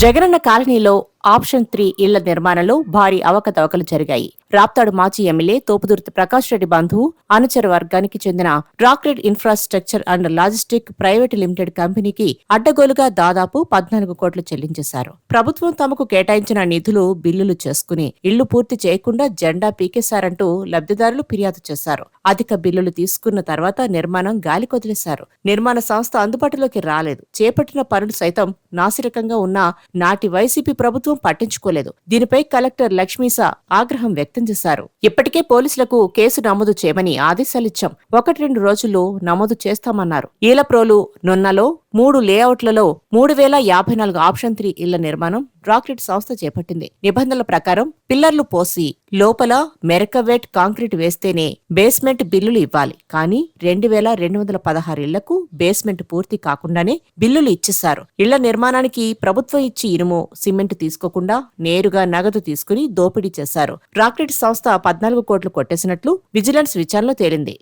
జగనన్న కాలనీలో ఆప్షన్ 3 ఇళ్ల నిర్మాణంలో భారీ అవకతవకలు జరిగాయి. రాప్తాడు మాజీ ఎమ్మెల్యే తోపుదుర్తి ప్రకాష్ రెడ్డి బంధువు, అనుచర వర్గానికి చెందిన Rockred infrastructure and logistic private limited కంపెనీకి అడ్డగోలుగా దాదాపు 14 కోట్లు చెల్లించేశారు. ప్రభుత్వం తమకు కేటాయించిన నిధులు బిల్లులు చేసుకుని ఇళ్లు పూర్తి చేయకుండా జెండా పీకేశారంటూ లబ్ధిదారులు ఫిర్యాదు చేశారు. అధిక బిల్లులు తీసుకున్న తర్వాత నిర్మాణం గాలికొదిలేశారు. నిర్మాణ సంస్థ అందుబాటులోకి రాలేదు. చేపట్టిన పనులు సైతం నాసిరకంగా ఉన్నా నాటి వైసీపీ ప్రభుత్వం పట్టించుకోలేదు. దీనిపై కలెక్టర్ లక్ష్మీసా ఆగ్రహం వ్యక్తం చేశారు. ఇప్పటికే పోలీసులకు కేసు నమోదు చేయమని ఆదేశాలిచ్చాం. 1-2 రోజుల్లో నమోదు చేస్తామన్నారు. ఈలప్రోలు, నున్నలో 3 లేఅవుట్లలో 3054 ఆప్షన్ 3 ఇళ్ల నిర్మాణం రాక్రెడ్ సంస్థ చేపట్టింది. నిబంధనల ప్రకారం పిల్లర్లు పోసి లోపల మెరకవేట్ కాంక్రీట్ వేస్తేనే బేస్మెంట్ బిల్లులు ఇవ్వాలి. కానీ 2216 ఇళ్లకు బేస్మెంట్ పూర్తి కాకుండానే బిల్లులు ఇచ్చేశారు. ఇళ్ల నిర్మాణానికి ప్రభుత్వం ఇచ్చి ఇనుము, సిమెంట్ తీసుకోకుండా నేరుగా నగదు తీసుకుని దోపిడీ చేశారు. రాక్రెడ్ సంస్థ 14 కోట్లు కొట్టేసినట్లు విజిలెన్స్ విచారణలో తేలింది.